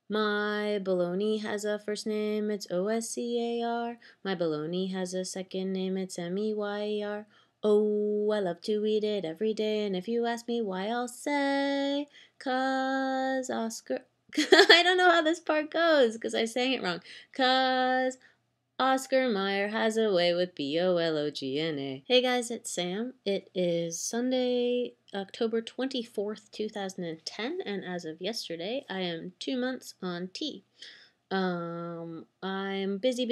My baloney has a first name, it's Oscar. My baloney has a second name, it's Meyr. Oh, I love to eat it every day, and if you ask me why, I'll say, 'cause Oscar. I don't know how this part goes, because I sang it wrong. 'Cause Oscar Mayer has a way with Bologna. Hey guys, it's Sam. It is Sunday, October 24th, 2010, and as of yesterday, I am 2 months on T. I'm busy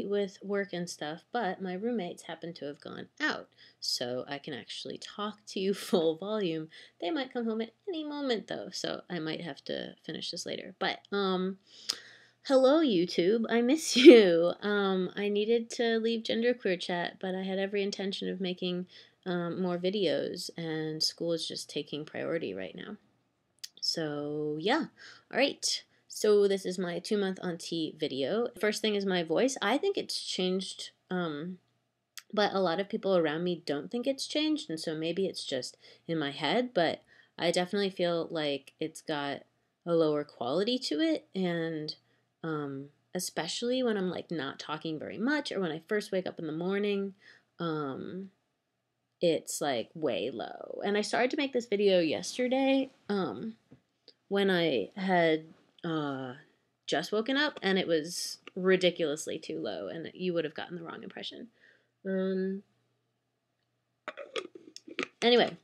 with work and stuff, but my roommates happen to have gone out, so I can actually talk to you full volume. They might come home at any moment though, so I might have to finish this later. But, hello, YouTube. I miss you. I needed to leave genderqueer chat, but I had every intention of making more videos, and school is just taking priority right now. So, yeah. All right. So, this is my 2-month on T video. First thing is my voice. I think it's changed, but a lot of people around me don't think it's changed, and so maybe it's just in my head, but I definitely feel like it's got a lower quality to it, and especially when I'm like not talking very much or when I first wake up in the morning, it's like way low. And I started to make this video yesterday when I had just woken up, and it was ridiculously too low, and you would have gotten the wrong impression. Anyway,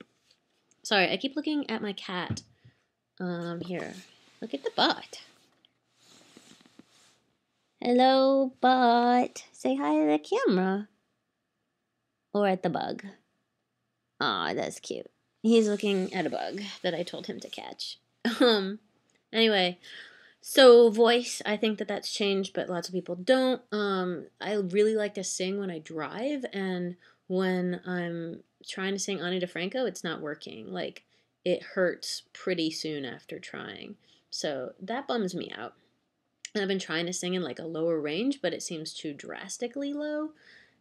sorry, I keep looking at my cat. Here, look at the bot. Hello, bot. Say hi to the camera. Or at the bug. Aw, that's cute. He's looking at a bug that I told him to catch. Anyway, so voice, I think that that's changed, but lots of people don't. I really like to sing when I drive, and when I'm trying to sing Ani DeFranco, it's not working. Like, it hurts pretty soon after trying. So that bums me out. And I've been trying to sing in like a lower range, but it seems too drastically low.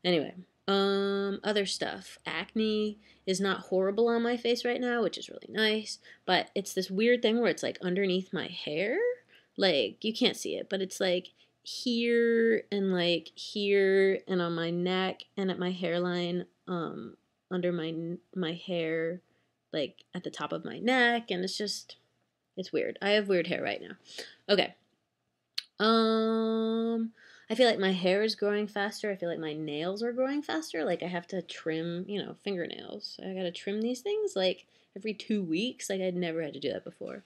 Anyway, other stuff. Acne is not horrible on my face right now, which is really nice, but it's this weird thing where it's like underneath my hair. Like, you can't see it, but it's like here and on my neck and at my hairline, under my hair, like at the top of my neck, and it's weird. I have weird hair right now. Okay. I feel like my hair is growing faster. I feel like my nails are growing faster. Like, I have to trim, fingernails. I gotta trim these things like every 2 weeks. Like, I'd never had to do that before.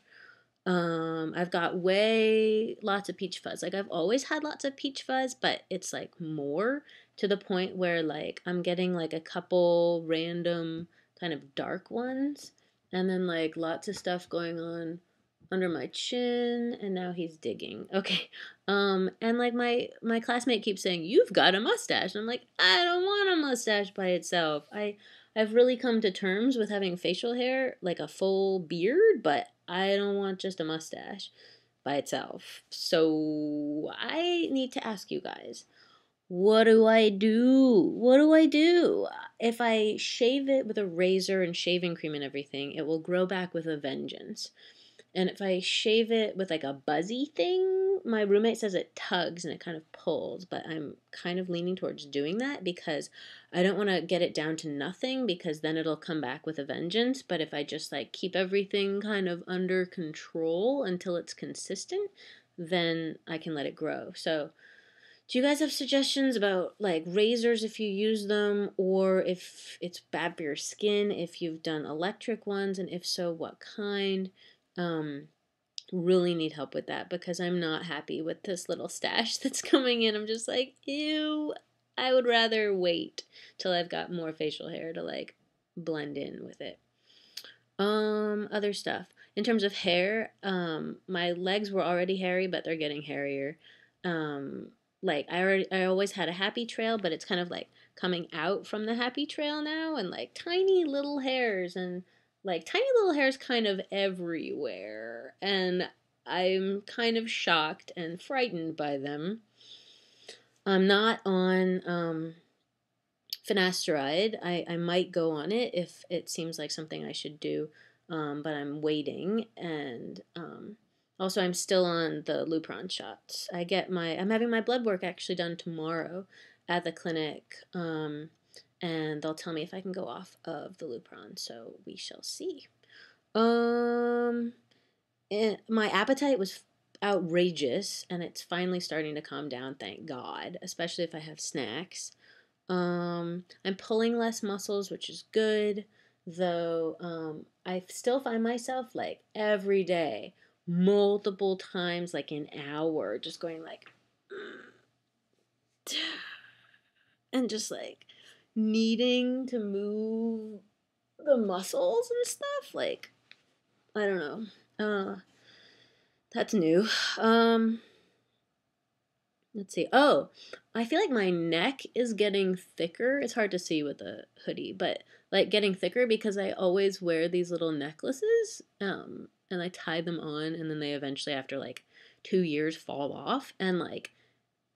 I've got lots of peach fuzz. Like, I've always had lots of peach fuzz, but it's like more to the point where like I'm getting like a couple random kind of dark ones, and then like lots of stuff going on under my chin, and now he's digging. Okay. And like my classmate keeps saying, "You've got a mustache." And I'm like, "I don't want a mustache by itself." I've really come to terms with having facial hair, like a full beard, but I don't want just a mustache by itself. So I need to ask you guys, what do I do? What do I do? If I shave it with a razor and shaving cream and everything, it will grow back with a vengeance. And if I shave it with like a buzzy thing, my roommate says it tugs and it kind of pulls, but I'm kind of leaning towards doing that because I don't want to get it down to nothing, because then it'll come back with a vengeance. But if I just like keep everything kind of under control until it's consistent, then I can let it grow. So, do you guys have suggestions about like razors if you use them, or if it's bad for your skin, if you've done electric ones, and if so, what kind? Um, really need help with that because I'm not happy with this little stash that's coming in. I'm just like, ew, I would rather wait till I've got more facial hair to like blend in with it. Other stuff. In terms of hair, my legs were already hairy, but they're getting hairier. Like I always had a happy trail, but it's kind of like coming out from the happy trail now, and like tiny little hairs kind of everywhere, and I'm kind of shocked and frightened by them. I'm not on finasteride. I might go on it if it seems like something I should do, but I'm waiting, and Also, I'm still on the Lupron shots. I'm having my blood work actually done tomorrow at the clinic, and they'll tell me if I can go off of the Lupron. So we shall see. Um, my appetite was outrageous, and it's finally starting to calm down. Thank God, especially if I have snacks. I'm pulling less muscles, which is good, though I still find myself like every day, multiple times, like an hour, just going like, and just like needing to move the muscles and stuff. Like, I don't know. That's new. Let's see. Oh, I feel like my neck is getting thicker. It's hard to see with a hoodie, but like getting thicker because I always wear these little necklaces, and I tie them on, and then they eventually, after like 2 years, fall off, and like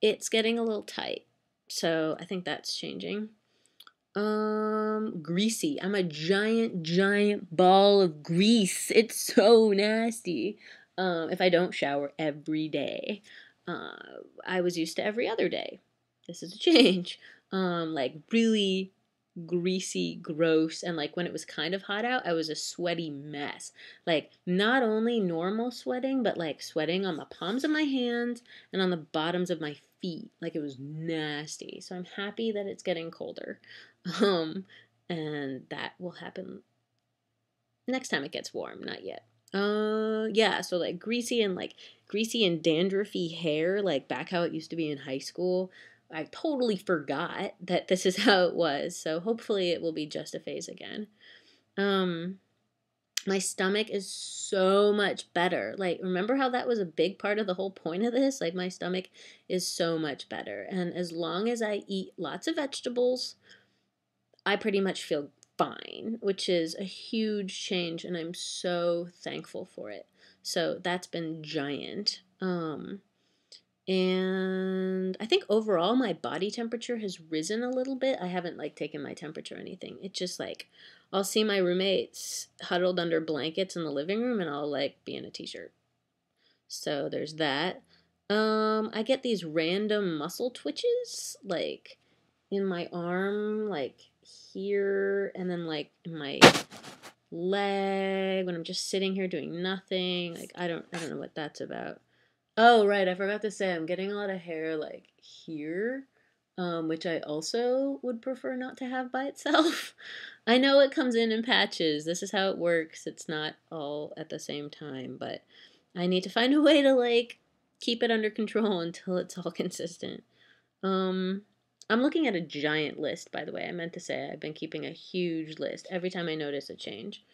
it's getting a little tight. So I think that's changing. Greasy. I'm a giant ball of grease. It's so nasty. If I don't shower every day. Uh, I was used to every other day. This is a change. Like really greasy, gross, and like when it was kind of hot out, I was a sweaty mess. Like not only normal sweating, but like sweating on the palms of my hands and on the bottoms of my feet. Like it was nasty. So I'm happy that it's getting colder. Um, and that will happen next time it gets warm, not yet. Yeah, so like greasy and dandruffy hair, like back how it used to be in high school. I totally forgot that this is how it was, so hopefully it will be just a phase again. Um, my stomach is so much better. Like, remember how that was a big part of the whole point of this? Like, my stomach is so much better. And as long as I eat lots of vegetables, I pretty much feel fine, which is a huge change, and I'm so thankful for it. So that's been giant. And I think overall my body temperature has risen a little bit. I haven't like taken my temperature or anything. It's just like I'll see my roommates huddled under blankets in the living room, and I'll like be in a t-shirt. So there's that. I get these random muscle twitches like in my arm, like here, and then like in my leg when I'm just sitting here doing nothing. Like I don't know what that's about. Oh, right, I forgot to say I'm getting a lot of hair like here, which I also would prefer not to have by itself. I know it comes in patches. This is how it works. It's not all at the same time, but I need to find a way to like keep it under control until it's all consistent. Um, I'm looking at a giant list, by the way. I meant to say I've been keeping a huge list every time I notice a change.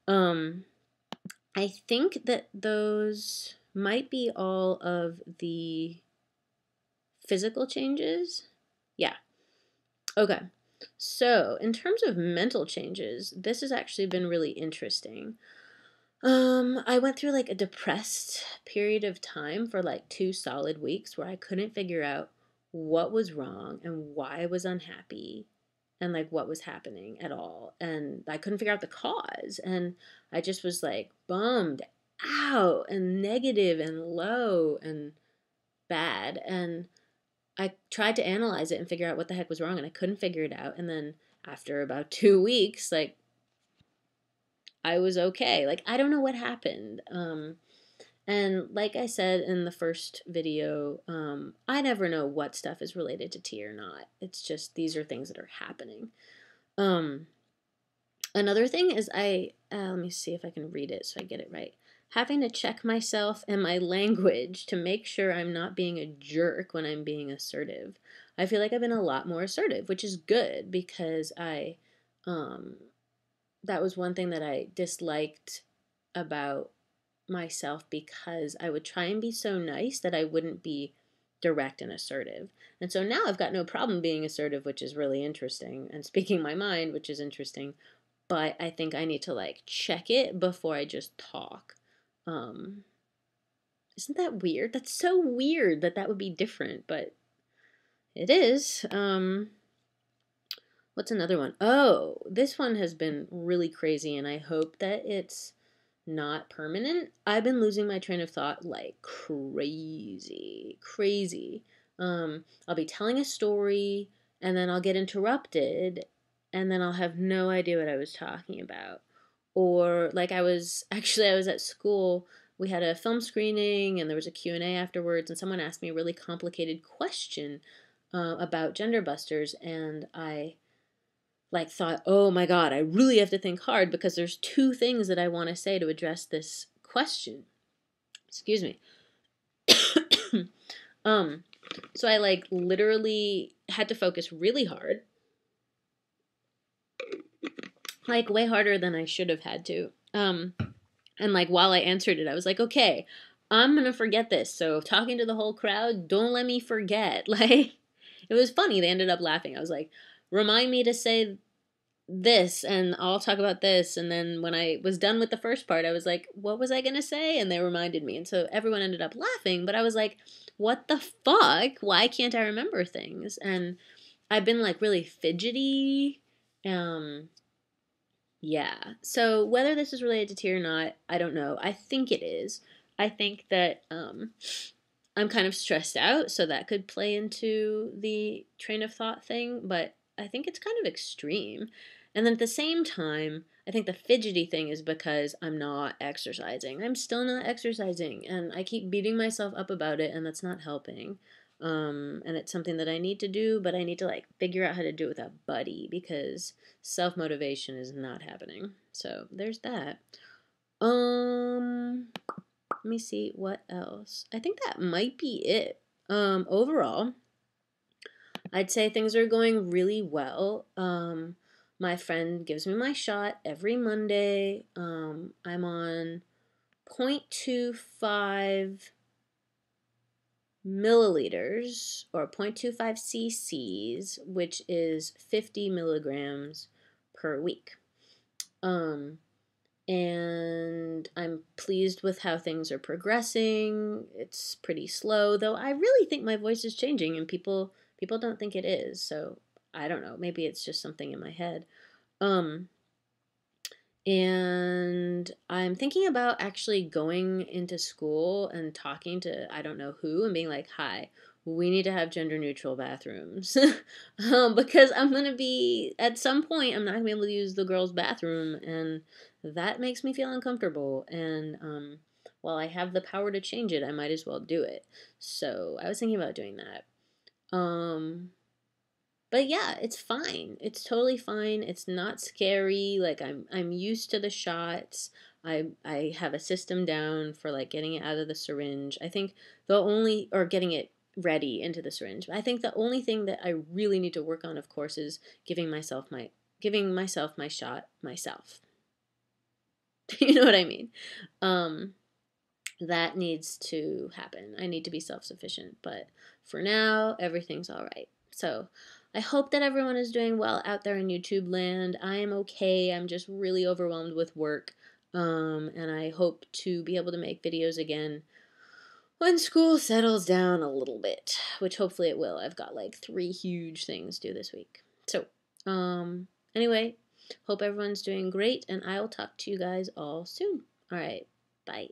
Um, I think that those might be all of the physical changes. Yeah. Okay. So, in terms of mental changes, this has actually been really interesting. I went through like a depressed period of time for like 2 solid weeks where I couldn't figure out what was wrong and why I was unhappy and like what was happening at all. And I couldn't figure out the cause. And I just was like bummed out and negative and low and bad. And I tried to analyze it and figure out what the heck was wrong, and I couldn't figure it out. And then after about 2 weeks, like I was okay. Like I don't know what happened. And like I said in the first video, I never know what stuff is related to tea or not. It's just these are things that are happening. Um, Another thing is let me see if I can read it so I get it right. Having to check myself and my language to make sure I'm not being a jerk when I'm being assertive. I feel like I've been a lot more assertive, which is good because um, that was one thing that I disliked about myself because I would try and be so nice that I wouldn't be direct and assertive. And so now I've got no problem being assertive, which is really interesting, and speaking my mind, which is interesting. But I think I need to like check it before I just talk. Um, isn't that weird? That's so weird that that would be different, but it is. What's another one? Oh, this one has been really crazy, and I hope that it's not permanent, I've been losing my train of thought like crazy, crazy. I'll be telling a story and then I'll get interrupted and then I'll have no idea what I was talking about. Or like I was at school, we had a film screening and there was a Q&A afterwards and someone asked me a really complicated question about gender busters and I like thought, oh my God, I really have to think hard because there's two things that I want to say to address this question. Excuse me. um, so I like literally had to focus really hard, like way harder than I should have had to. And like while I answered it, I was like, okay, I'm gonna forget this. So talking to the whole crowd, don't let me forget. Like, it was funny. They ended up laughing. I was like, remind me to say this and I'll talk about this. And then when I was done with the first part, I was like, what was I going to say? And they reminded me. And so everyone ended up laughing, but I was like, what the fuck? Why can't I remember things? And I've been like really fidgety. Yeah. So whether this is related to tea or not, I don't know. I think it is. I think that I'm kind of stressed out, so that could play into the train of thought thing, but I think it's kind of extreme. And then at the same time, I think the fidgety thing is because I'm not exercising. I'm still not exercising, and I keep beating myself up about it, and that's not helping. And it's something that I need to do, but I need to like figure out how to do it with a buddy because self-motivation is not happening. So there's that. Let me see what else. I think that might be it. Overall, I'd say things are going really well. My friend gives me my shot every Monday. I'm on 0.25 milliliters or 0.25 cc's, which is 50 milligrams per week. And I'm pleased with how things are progressing. It's pretty slow, though I really think my voice is changing and people don't think it is. So, I don't know, maybe it's just something in my head. Um and I'm thinking about actually going into school and talking to I don't know who and being like, "Hi, we need to have gender neutral bathrooms." Because I'm going to be, at some point, I'm not going to be able to use the girls' bathroom, and that makes me feel uncomfortable. And while I have the power to change it, I might as well do it. So I was thinking about doing that. Um, but yeah, it's fine. It's totally fine. It's not scary. Like I'm used to the shots. I have a system down for like getting it out of the syringe. I think the only or getting it ready into the syringe. I think the only thing that I really need to work on, of course, is giving myself my shot myself. You know what I mean? Um that needs to happen. I need to be self-sufficient, but for now, everything's all right. So, I hope that everyone is doing well out there in YouTube land. I am okay. I'm just really overwhelmed with work. And I hope to be able to make videos again when school settles down a little bit, which hopefully it will. I've got like 3 huge things due this week. So, anyway, hope everyone's doing great, and I'll talk to you guys all soon. All right, bye.